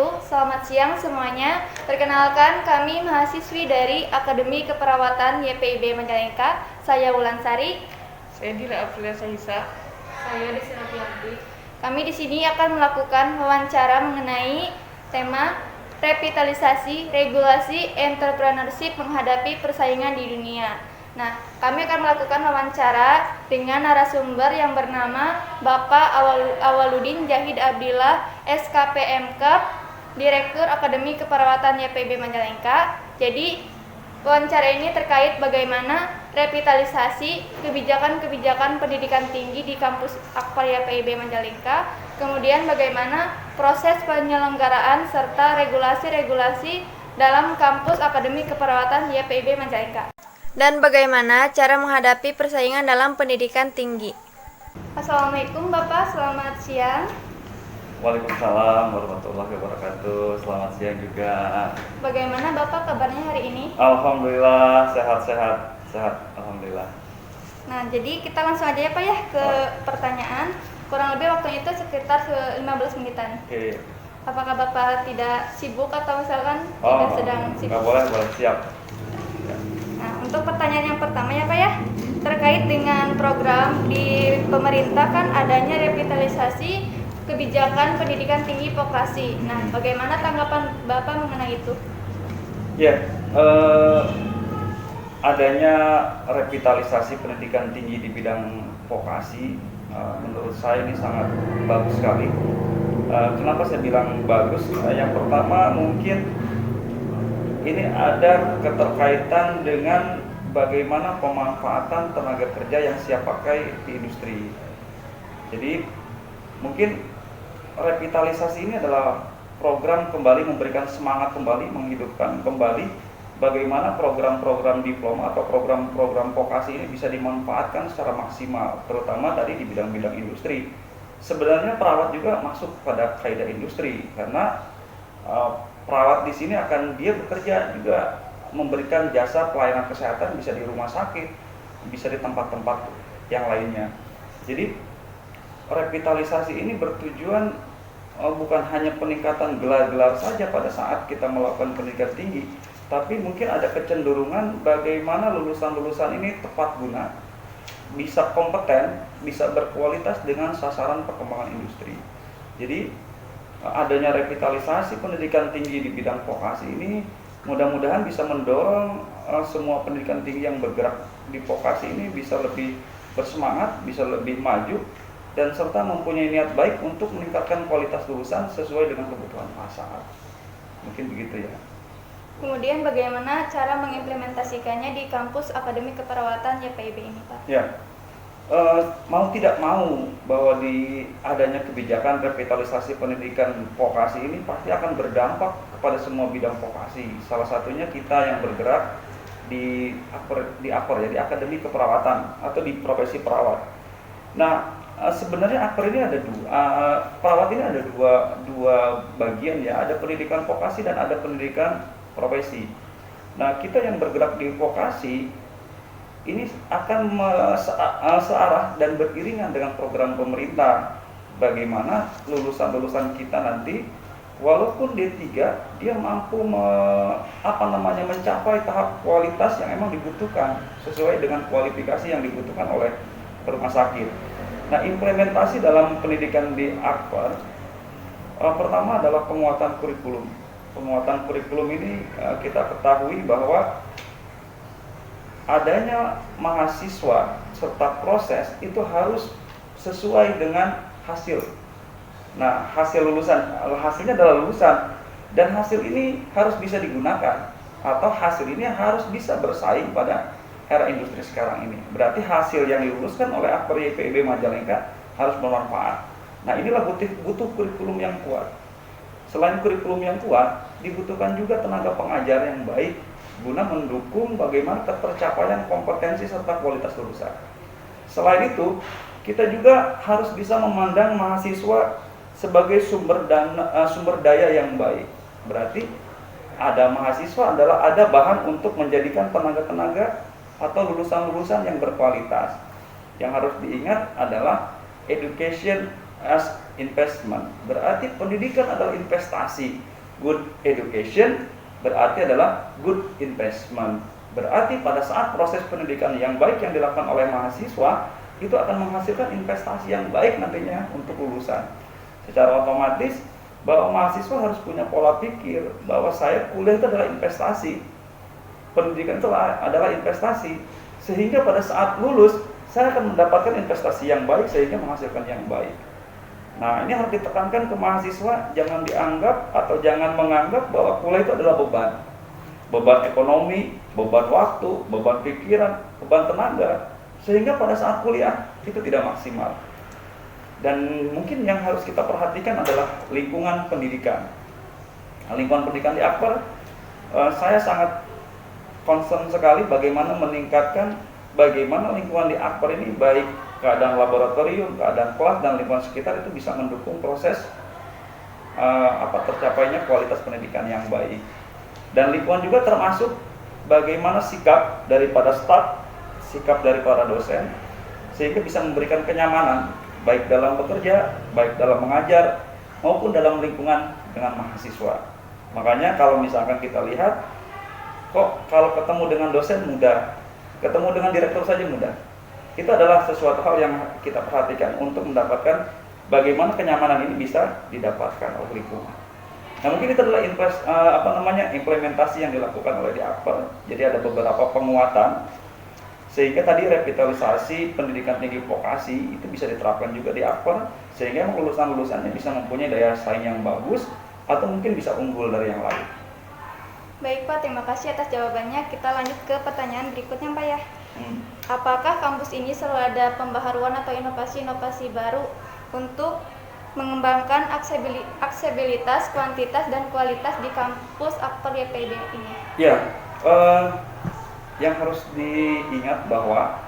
wabarakatuh. Selamat siang semuanya. Perkenalkan, kami mahasiswi dari Akademi Keperawatan YPIB Majalengka. Saya Wulansari. Saya Dila Aprilia Sahisa. Saya Desi Novianti. Kami di sini akan melakukan wawancara mengenai tema revitalisasi regulasi entrepreneurship menghadapi persaingan di dunia. Nah, kami akan melakukan wawancara dengan narasumber yang bernama Bapak Awaludin Jahid Abdillah, SKPMK, Direktur Akademi Keperawatan YPIB Majalengka. Jadi, wawancara ini terkait bagaimana revitalisasi kebijakan-kebijakan pendidikan tinggi di kampus Akpar YPIB Majalengka, kemudian bagaimana proses penyelenggaraan serta regulasi-regulasi dalam kampus Akademi Keperawatan YPIB Majalengka, dan bagaimana cara menghadapi persaingan dalam pendidikan tinggi. Assalamualaikum Bapak, selamat siang. Waalaikumsalam warahmatullahi wabarakatuh. Selamat siang juga. Bagaimana Bapak kabarnya hari ini? Alhamdulillah sehat. Alhamdulillah. Nah, jadi kita langsung aja ya Pak ya ke pertanyaan. Kurang lebih waktunya itu sekitar 15 menitan. Oke. Apakah Bapak tidak sibuk atau misalkan tidak sedang sibuk? Boleh, siap. Nah, untuk pertanyaan yang pertama ya Pak ya, terkait dengan program di pemerintah kan adanya revitalisasi kebijakan pendidikan tinggi vokasi. Nah, bagaimana tanggapan Bapak mengenai itu? Ya, adanya revitalisasi pendidikan tinggi di bidang vokasi, menurut saya ini sangat bagus sekali. Kenapa saya bilang bagus? Yang pertama mungkin ini ada keterkaitan dengan bagaimana pemanfaatan tenaga kerja yang siap pakai di industri. Jadi mungkin revitalisasi ini adalah program kembali memberikan semangat kembali, menghidupkan kembali bagaimana program-program diploma atau program-program vokasi ini bisa dimanfaatkan secara maksimal, terutama tadi di bidang-bidang industri. Sebenarnya perawat juga masuk pada kaidah industri karena perawat di sini akan dia bekerja juga memberikan jasa pelayanan kesehatan, bisa di rumah sakit, bisa di tempat-tempat yang lainnya. Jadi revitalisasi ini bertujuan bukan hanya peningkatan gelar-gelar saja pada saat kita melakukan pendidikan tinggi, tapi mungkin ada kecenderungan bagaimana lulusan-lulusan ini tepat guna, bisa kompeten, bisa berkualitas dengan sasaran perkembangan industri. Jadi adanya revitalisasi pendidikan tinggi di bidang vokasi ini mudah-mudahan bisa mendorong semua pendidikan tinggi yang bergerak di vokasi ini bisa lebih bersemangat, bisa lebih maju, dan serta mempunyai niat baik untuk meningkatkan kualitas lulusan sesuai dengan kebutuhan pasar. Mungkin begitu ya. Kemudian bagaimana cara mengimplementasikannya di kampus Akademi Keperawatan YPIB ini Pak? Ya, mau tidak mau bahwa di adanya kebijakan revitalisasi pendidikan vokasi ini pasti akan berdampak kepada semua bidang vokasi. Salah satunya kita yang bergerak di AKPER, jadi Akademi Keperawatan atau di profesi perawat. Nah, sebenarnya AKPER ini ada perawat ini ada dua bagian ya, ada pendidikan vokasi dan ada pendidikan profesi. Nah, kita yang bergerak di vokasi ini akan searah dan beriringan dengan program pemerintah. Bagaimana lulusan-lulusan kita nanti walaupun D3 dia mampu mencapai tahap kualitas yang emang dibutuhkan sesuai dengan kualifikasi yang dibutuhkan oleh rumah sakit. Nah, implementasi dalam pendidikan di AKPER pertama adalah penguatan kurikulum. Penguatan kurikulum ini kita ketahui bahwa adanya mahasiswa serta proses itu harus sesuai dengan hasil. Nah, hasilnya adalah lulusan, dan hasil ini harus bisa digunakan atau hasil ini harus bisa bersaing pada era industri sekarang ini. Berarti hasil yang diluluskan oleh AKPER YPIB Majalengka harus bermanfaat. Nah, inilah butuh kurikulum yang kuat. Selain kurikulum yang kuat, dibutuhkan juga tenaga pengajar yang baik guna mendukung bagaimana tercapaian kompetensi serta kualitas lulusan. Selain itu, kita juga harus bisa memandang mahasiswa sebagai sumber daya yang baik. Berarti ada mahasiswa ada bahan untuk menjadikan tenaga-tenaga atau lulusan-lulusan yang berkualitas. Yang harus diingat adalah education as investment, berarti pendidikan adalah investasi. Good education berarti adalah good investment. Berarti pada saat proses pendidikan yang baik yang dilakukan oleh mahasiswa, itu akan menghasilkan investasi yang baik nantinya untuk lulusan. Secara otomatis, bahwa mahasiswa harus punya pola pikir bahwa saya kuliah itu adalah investasi. Pendidikan itu adalah investasi. Sehingga pada saat lulus, saya akan mendapatkan investasi yang baik sehingga menghasilkan yang baik. Nah, ini harus ditekankan ke mahasiswa, jangan dianggap atau jangan menganggap bahwa kuliah itu adalah beban. Beban ekonomi, beban waktu, beban pikiran, beban tenaga. Sehingga pada saat kuliah itu tidak maksimal. Dan mungkin yang harus kita perhatikan adalah lingkungan pendidikan. Nah, lingkungan pendidikan di Akbar, saya sangat concern sekali bagaimana meningkatkan bagaimana lingkungan di Akbar ini baik keadaan laboratorium, keadaan kelas dan lingkungan sekitar itu bisa mendukung proses tercapainya kualitas pendidikan yang baik. Dan lingkungan juga termasuk bagaimana sikap daripada staf, sikap dari para dosen, sehingga bisa memberikan kenyamanan baik dalam bekerja, baik dalam mengajar, maupun dalam lingkungan dengan mahasiswa. Makanya kalau misalkan kita lihat, kok kalau ketemu dengan dosen mudah, ketemu dengan direktur saja mudah. Itu adalah sesuatu hal yang kita perhatikan untuk mendapatkan bagaimana kenyamanan ini bisa didapatkan oleh lingkungan. Nah, mungkin itu adalah implementasi yang dilakukan oleh di Akbar. Jadi ada beberapa penguatan sehingga tadi revitalisasi pendidikan tinggi vokasi itu bisa diterapkan juga di Akbar sehingga lulusan-lulusannya bisa mempunyai daya saing yang bagus atau mungkin bisa unggul dari yang lain. Baik Pak, terima kasih atas jawabannya. Kita lanjut ke pertanyaan berikutnya Pak ya. Apakah kampus ini selalu ada pembaharuan atau inovasi-inovasi baru untuk mengembangkan aksesibilitas, kuantitas, dan kualitas di kampus Akbar YPIB ini? Ya, yang harus diingat bahwa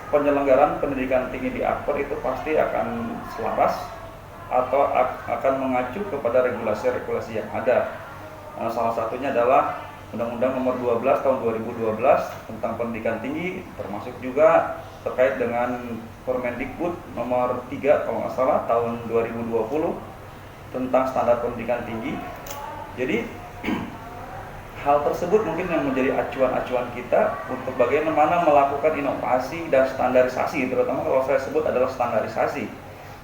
penyelenggaraan pendidikan tinggi di Akbar itu pasti akan selaras atau akan mengacu kepada regulasi-regulasi yang ada. Salah satunya adalah Undang-Undang Nomor 12 Tahun 2012 tentang pendidikan tinggi, termasuk juga terkait dengan Permendikbud Nomor 3 kalau nggak salah Tahun 2020 tentang standar pendidikan tinggi. Jadi hal tersebut mungkin yang menjadi acuan-acuan kita untuk bagaimana melakukan inovasi dan standarisasi, terutama kalau saya sebut adalah standarisasi.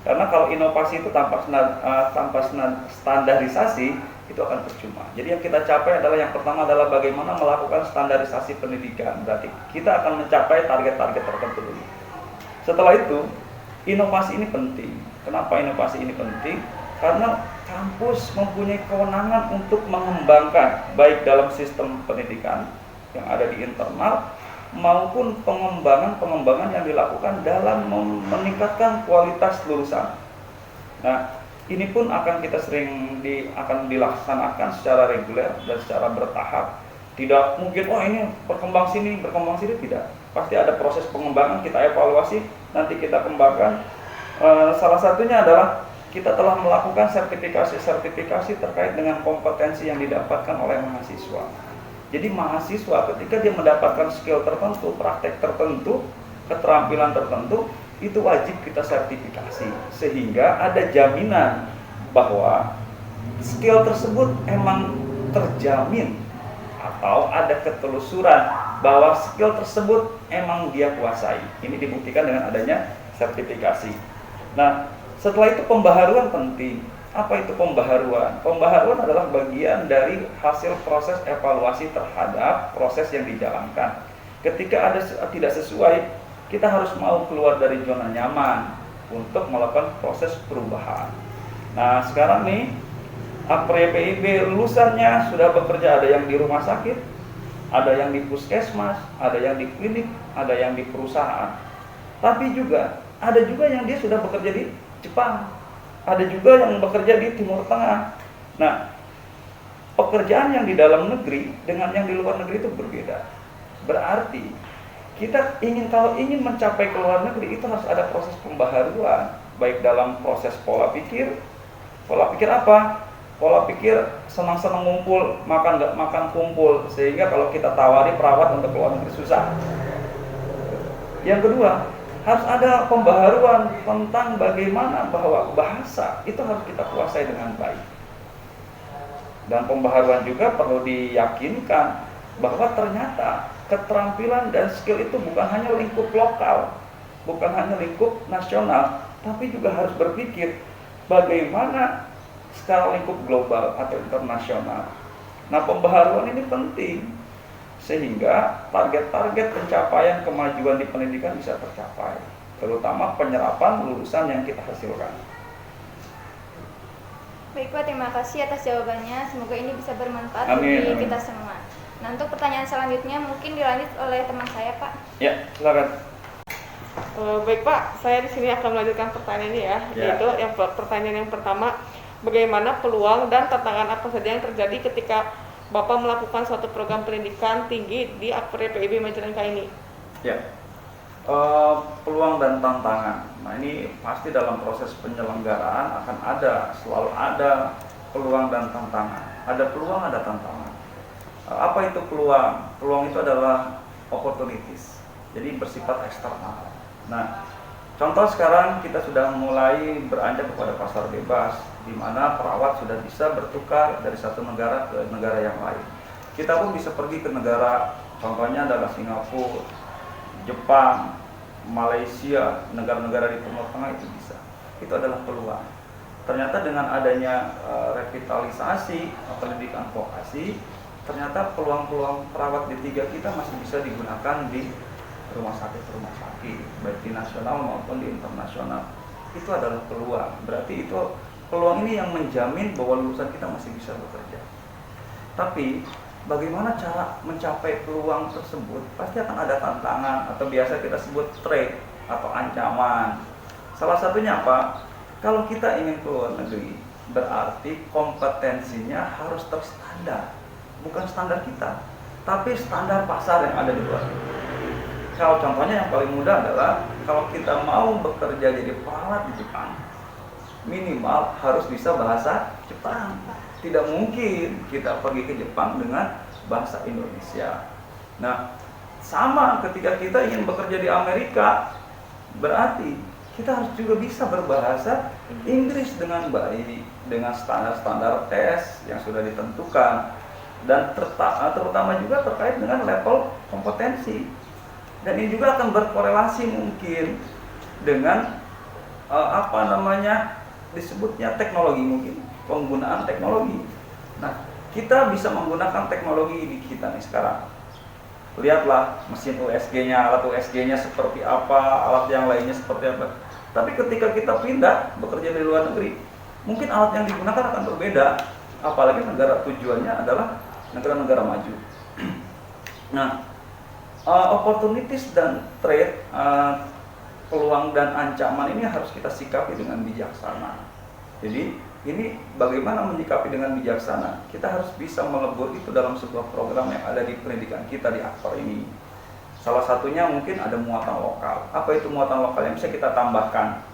Karena kalau inovasi itu tanpa standarisasi itu akan percuma. Jadi yang kita capai adalah yang pertama adalah bagaimana melakukan standarisasi pendidikan. Berarti kita akan mencapai target-target tertentu dulu. Setelah itu, inovasi ini penting. Kenapa inovasi ini penting? Karena kampus mempunyai kewenangan untuk mengembangkan baik dalam sistem pendidikan yang ada di internal maupun pengembangan yang dilakukan dalam meningkatkan kualitas lulusan. Nah, ini pun akan kita akan dilaksanakan secara reguler dan secara bertahap. Tidak mungkin ini berkembang sini tidak. Pasti ada proses pengembangan, kita evaluasi, nanti kita kembangkan. Salah satunya adalah kita telah melakukan sertifikasi terkait dengan kompetensi yang didapatkan oleh mahasiswa. Jadi mahasiswa ketika dia mendapatkan skill tertentu, praktek tertentu, keterampilan tertentu, itu wajib kita sertifikasi. Sehingga ada jaminan bahwa skill tersebut emang terjamin atau ada ketelusuran bahwa skill tersebut emang dia kuasai. Ini dibuktikan dengan adanya sertifikasi. Nah, setelah itu pembaharuan penting. Apa itu pembaharuan? Pembaharuan adalah bagian dari hasil proses evaluasi terhadap proses yang dijalankan. Ketika ada tidak sesuai, kita harus mau keluar dari zona nyaman untuk melakukan proses perubahan. Nah, sekarang nih Akbar YPIB lulusannya sudah bekerja, ada yang di rumah sakit, ada yang di puskesmas, ada yang di klinik, ada yang di perusahaan. Tapi juga ada juga yang dia sudah bekerja di Jepang, ada juga yang bekerja di Timur Tengah. Nah, pekerjaan yang di dalam negeri dengan yang di luar negeri itu berbeda. Berarti kita kalau ingin mencapai ke luar negeri itu harus ada proses pembaharuan, baik dalam proses pola pikir. Pola pikir apa? Pola pikir senang-senang ngumpul, makan nggak makan kumpul, sehingga kalau kita tawari perawat untuk keluar negeri susah. Yang kedua, harus ada pembaharuan tentang bagaimana bahwa bahasa itu harus kita kuasai dengan baik. Dan pembaharuan juga perlu diyakinkan bahwa ternyata keterampilan dan skill itu bukan hanya lingkup lokal, bukan hanya lingkup nasional, tapi juga harus berpikir bagaimana secara lingkup global atau internasional. Nah, pembaharuan ini penting sehingga target-target pencapaian kemajuan di pendidikan bisa tercapai, terutama penyerapan lulusan yang kita hasilkan. Baik Pak, terima kasih atas jawabannya. Semoga ini bisa bermanfaat Amin, bagi amin. kita semua. Nah, untuk pertanyaan selanjutnya mungkin dilanjut oleh teman saya, Pak. Ya, silakan. Baik Pak, saya di sini akan melanjutkan pertanyaan ini ya, Ya. yaitu pertanyaan yang pertama, bagaimana peluang dan tantangan apa saja yang terjadi ketika Bapak melakukan suatu program pendidikan tinggi di Akper PIB Majalengka ini? Ya, peluang dan tantangan. Nah, ini pasti dalam proses penyelenggaraan akan selalu ada peluang dan tantangan. Ada peluang, ada tantangan. Apa itu peluang? Peluang itu adalah opportunities, jadi bersifat eksternal. Nah, contoh sekarang kita sudah mulai beranjak kepada pasar bebas, di mana perawat sudah bisa bertukar dari satu negara ke negara yang lain. Kita pun bisa pergi ke negara, contohnya adalah Singapura, Jepang, Malaysia, negara-negara di Timur Tengah itu bisa. Itu adalah peluang. Ternyata dengan adanya revitalisasi pendidikan vokasi, ternyata peluang-peluang perawat D3 kita masih bisa digunakan di rumah sakit, baik di nasional maupun di internasional. Itu adalah peluang. Berarti itu peluang ini yang menjamin bahwa lulusan kita masih bisa bekerja. Tapi bagaimana cara mencapai peluang tersebut? Pasti akan ada tantangan atau biasa kita sebut threat atau ancaman. Salah satunya apa? Kalau kita ingin keluar negeri, berarti kompetensinya harus terstandar. Bukan standar kita, tapi standar pasar yang ada di luar negeri. Kalau contohnya yang paling mudah adalah kalau kita mau bekerja jadi perawat di Jepang, minimal harus bisa bahasa Jepang. Tidak mungkin kita pergi ke Jepang dengan bahasa Indonesia. Nah, sama ketika kita ingin bekerja di Amerika, berarti kita harus juga bisa berbahasa Inggris dengan baik, dengan standar-standar tes yang sudah ditentukan, dan terutama juga terkait dengan level kompetensi. Dan ini juga akan berkorelasi mungkin dengan disebutnya teknologi, mungkin penggunaan teknologi. Nah, kita bisa menggunakan teknologi di kita nih sekarang. Lihatlah mesin USG-nya, alat USG-nya seperti apa, alat yang lainnya seperti apa. Tapi ketika kita pindah bekerja di luar negeri, mungkin alat yang digunakan akan berbeda. Apalagi negara tujuannya adalah negara-negara maju. Nah, opportunities dan threat, peluang dan ancaman ini harus kita sikapi dengan bijaksana. Jadi ini bagaimana menyikapi dengan bijaksana? Kita harus bisa melebur itu dalam sebuah program yang ada di pendidikan kita di Akper ini. Salah satunya mungkin ada muatan lokal. Apa itu muatan lokal yang bisa kita tambahkan?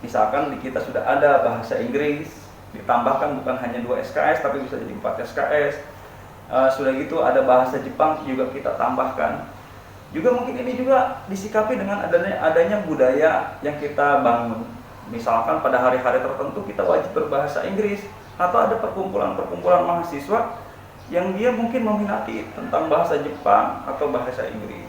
Misalkan di kita sudah ada bahasa Inggris, ditambahkan bukan hanya 2 SKS tapi bisa jadi 4 SKS. Sudah gitu ada bahasa Jepang juga kita tambahkan. Juga mungkin ini juga disikapi dengan adanya budaya yang kita bangun. Misalkan pada hari-hari tertentu kita wajib berbahasa Inggris, atau ada perkumpulan-perkumpulan mahasiswa yang dia mungkin meminati tentang bahasa Jepang atau bahasa Inggris.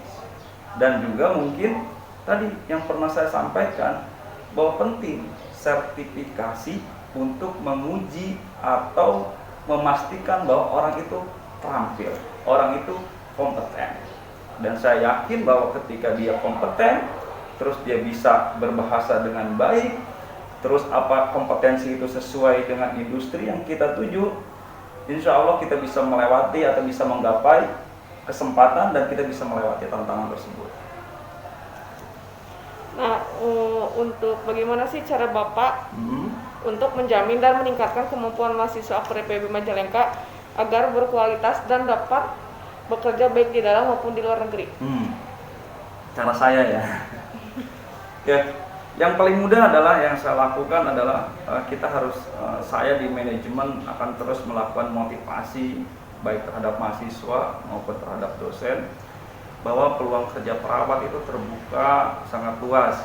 Dan juga mungkin tadi yang pernah saya sampaikan bahwa penting sertifikasi untuk menguji atau memastikan bahwa orang itu terampil, orang itu kompeten. Dan saya yakin bahwa ketika dia kompeten, terus dia bisa berbahasa dengan baik, terus apa kompetensi itu sesuai dengan industri yang kita tuju, insya Allah kita bisa melewati atau bisa menggapai kesempatan dan kita bisa melewati tantangan tersebut. Nah, untuk bagaimana sih cara Bapak untuk menjamin dan meningkatkan kemampuan mahasiswa Akper PIB Majalengka agar berkualitas dan dapat bekerja baik di dalam maupun di luar negeri? Cara saya ya. Ya, yang paling mudah adalah yang saya lakukan adalah kita harus saya di manajemen akan terus melakukan motivasi baik terhadap mahasiswa maupun terhadap dosen bahwa peluang kerja perawat itu terbuka sangat luas.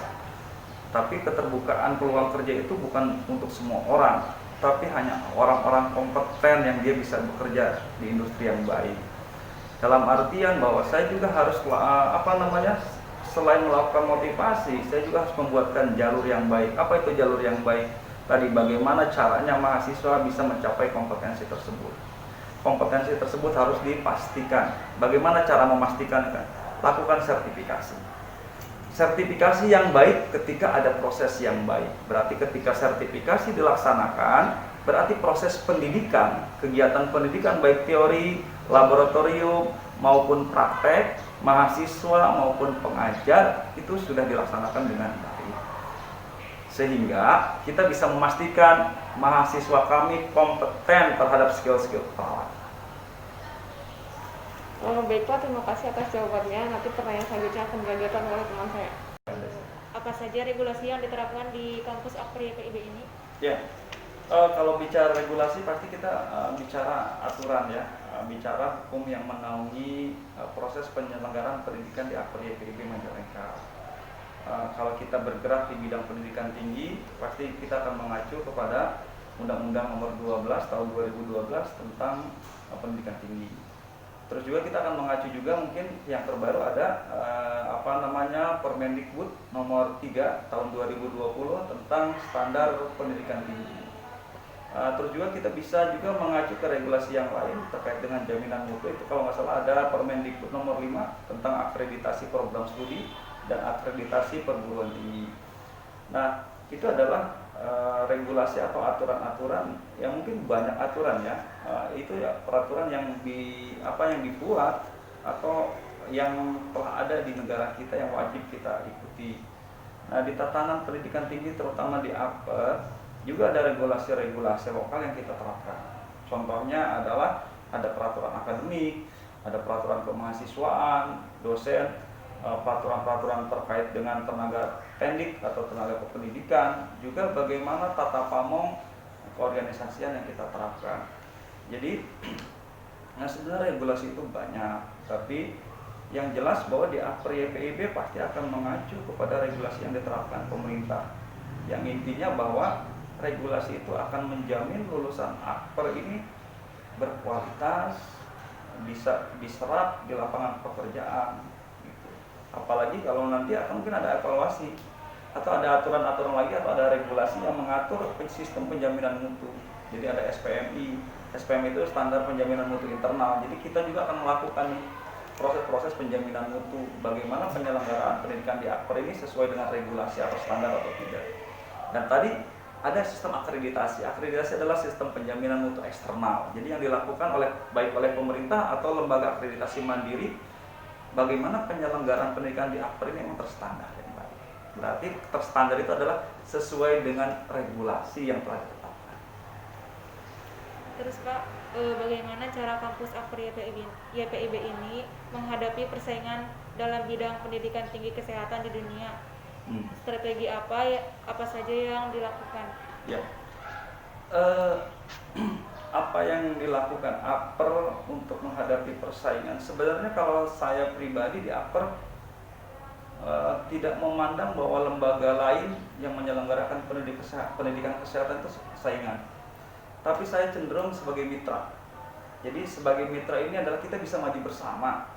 Tapi keterbukaan peluang kerja itu bukan untuk semua orang, tapi hanya orang-orang kompeten yang dia bisa bekerja di industri yang baik. Dalam artian bahwa saya juga harus selain melakukan motivasi, saya juga harus membuatkan jalur yang baik. Apa itu jalur yang baik? Tadi bagaimana caranya mahasiswa bisa mencapai kompetensi tersebut. Kompetensi tersebut harus dipastikan. Bagaimana cara memastikan? Lakukan sertifikasi. Sertifikasi yang baik ketika ada proses yang baik. Berarti ketika sertifikasi dilaksanakan, berarti proses pendidikan, kegiatan pendidikan baik teori, laboratorium maupun praktek, mahasiswa maupun pengajar itu sudah dilaksanakan dengan baik. Sehingga kita bisa memastikan mahasiswa kami kompeten terhadap skill-skill perawat. Baiklah, terima kasih atas jawabannya. Nanti pertanyaan selanjutnya akan dilanjutkan oleh teman saya. Apa saja regulasi yang diterapkan di kampus Akpri YPIB ini? Ya, kalau bicara regulasi pasti kita bicara aturan ya, bicara hukum yang menaungi proses penyelenggaraan pendidikan di Akpri YPIB Majalengka. Kalau kita bergerak di bidang pendidikan tinggi, pasti kita akan mengacu kepada Undang-Undang Nomor 12 Tahun 2012 tentang pendidikan tinggi. Terus juga kita akan mengacu juga mungkin yang terbaru ada Permendikbud Nomor 3 Tahun 2020 tentang standar pendidikan tinggi. Terus juga kita bisa juga mengacu ke regulasi yang lain terkait dengan jaminan mutu. Itu kalau nggak salah ada Permendikbud Nomor 5 tentang akreditasi program studi dan akreditasi perguruan tinggi. Nah, itu adalah regulasi atau aturan-aturan yang mungkin banyak aturan ya. Itu ya peraturan yang dibuat atau yang telah ada di negara kita yang wajib kita ikuti. Nah, di tatanan pendidikan tinggi terutama di Akper juga ada regulasi-regulasi lokal yang kita terapkan. Contohnya adalah ada peraturan akademik, ada peraturan kemahasiswaan, dosen, peraturan-peraturan terkait dengan tenaga pendik atau tenaga kependidikan, juga bagaimana tata pamong keorganisasian yang kita terapkan. Jadi, sebenarnya regulasi itu banyak, tapi yang jelas bahwa di Akpri YPIB pasti akan mengacu kepada regulasi yang diterapkan pemerintah. Yang intinya bahwa regulasi itu akan menjamin lulusan Akper ini berkualitas, bisa diserap di lapangan pekerjaan. Apalagi kalau nanti akan mungkin ada evaluasi atau ada aturan-aturan lagi atau ada regulasi yang mengatur sistem penjaminan mutu. Jadi ada SPMI. SPMI itu standar penjaminan mutu internal. Jadi kita juga akan melakukan proses-proses penjaminan mutu. Bagaimana penyelenggaraan pendidikan di Akper ini sesuai dengan regulasi atau standar atau tidak. Dan tadi ada sistem akreditasi. Akreditasi adalah sistem penjaminan mutu eksternal. Jadi yang dilakukan baik oleh pemerintah atau lembaga akreditasi mandiri. Bagaimana penyelenggaraan pendidikan di Akper ini memang terstandar yang baik. Berarti terstandar itu adalah sesuai dengan regulasi yang telah ditetapkan. Terus Pak, bagaimana cara kampus Akpri YPIB ini menghadapi persaingan dalam bidang pendidikan tinggi kesehatan di dunia? Strategi apa saja yang dilakukan? Ya. Apa yang dilakukan Akper untuk menghadapi persaingan? Sebenarnya kalau saya pribadi di Akper tidak memandang bahwa lembaga lain yang menyelenggarakan pendidikan kesehatan itu saingan. Tapi saya cenderung sebagai mitra. Jadi sebagai mitra ini adalah kita bisa maju bersama.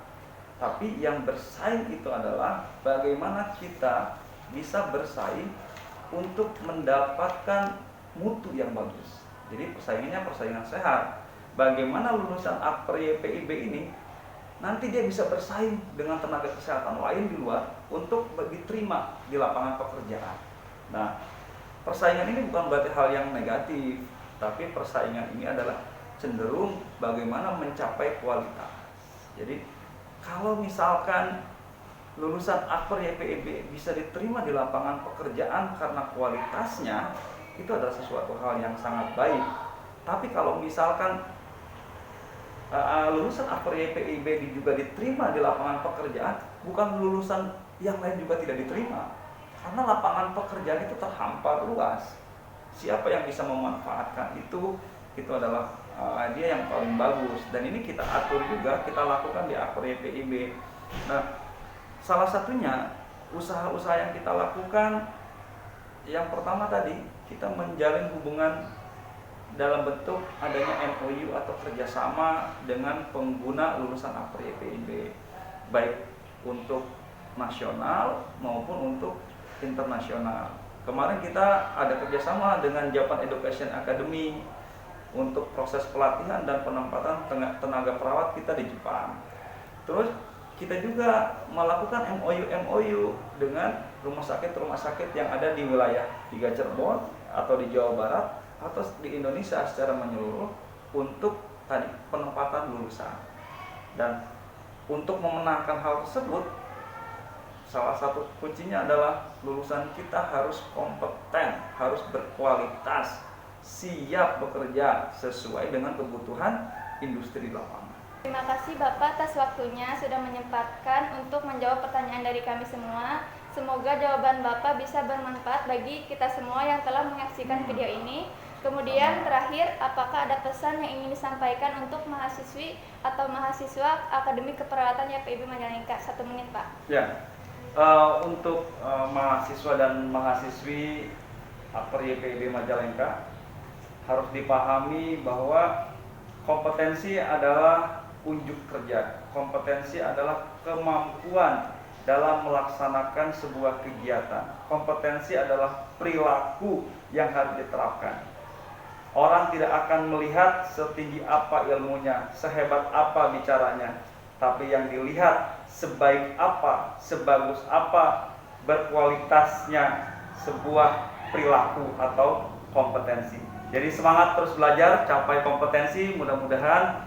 Tapi yang bersaing itu adalah bagaimana kita bisa bersaing untuk mendapatkan mutu yang bagus. Jadi persaingannya persaingan sehat. Bagaimana lulusan Akpri YPIB ini nanti dia bisa bersaing dengan tenaga kesehatan lain di luar untuk diterima di lapangan pekerjaan. Nah, persaingan ini bukan berarti hal yang negatif, tapi persaingan ini adalah cenderung bagaimana mencapai kualitas. Jadi kalau misalkan lulusan Akpri YPIB bisa diterima di lapangan pekerjaan karena kualitasnya, itu adalah sesuatu hal yang sangat baik. Tapi kalau misalkan lulusan Akpri YPIB juga diterima di lapangan pekerjaan, bukan lulusan yang lain juga tidak diterima, karena lapangan pekerjaan itu terhampar luas. Siapa yang bisa memanfaatkan itu adalah dia yang paling bagus. Dan ini kita atur juga, kita lakukan di Akpri YPIB. Nah, salah satunya usaha-usaha yang kita lakukan, yang pertama tadi kita menjalin hubungan dalam bentuk adanya MOU atau kerjasama dengan pengguna lulusan APRI YPIB, baik untuk nasional maupun untuk internasional. Kemarin kita ada kerjasama dengan Japan Education Academy untuk proses pelatihan dan penempatan tenaga perawat kita di Jepang. Terus kita juga melakukan MOU dengan rumah sakit yang ada di wilayah 3 Cirebon atau di Jawa Barat atau di Indonesia secara menyeluruh untuk tadi penempatan lulusan. Dan untuk memenangkan hal tersebut, salah satu kuncinya adalah lulusan kita harus kompeten, harus berkualitas, siap bekerja sesuai dengan kebutuhan industri lapangan. Terima kasih Bapak atas waktunya sudah menyempatkan untuk menjawab pertanyaan dari kami semua. Semoga jawaban Bapak bisa bermanfaat bagi kita semua yang telah menyaksikan video ini. Kemudian terakhir, apakah ada pesan yang ingin disampaikan untuk mahasiswi atau mahasiswa Akademi Keperawatan YPIB Majalengka? 1 menit Pak. Ya, untuk mahasiswa dan mahasiswi APRI YPIB Majalengka harus dipahami bahwa kompetensi adalah unjuk kerja. Kompetensi adalah kemampuan dalam melaksanakan sebuah kegiatan. Kompetensi adalah perilaku yang harus diterapkan. Orang tidak akan melihat setinggi apa ilmunya, sehebat apa bicaranya, tapi yang dilihat sebaik apa, sebagus apa, berkualitasnya sebuah perilaku atau kompetensi. Jadi semangat terus belajar, capai kompetensi, mudah-mudahan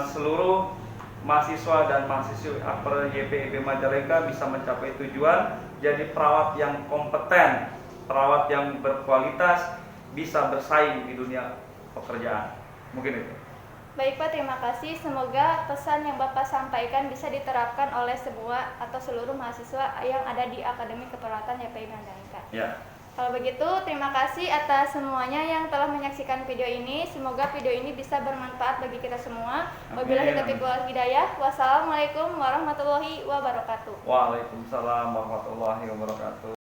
seluruh mahasiswa dan mahasiswi APRI YPIB Majalengka bisa mencapai tujuan, jadi perawat yang kompeten, perawat yang berkualitas, bisa bersaing di dunia pekerjaan. Mungkin itu. Baik Pak, terima kasih. Semoga pesan yang Bapak sampaikan bisa diterapkan oleh semua atau seluruh mahasiswa yang ada di Akademi Keperawatan YPIB Majalengka. Ya. Kalau begitu, terima kasih atas semuanya yang telah menyaksikan video ini. Semoga video ini bisa bermanfaat bagi kita semua. Wabillahi taufiq wal hidayah. Wassalamualaikum warahmatullahi wabarakatuh. Waalaikumsalam warahmatullahi wabarakatuh.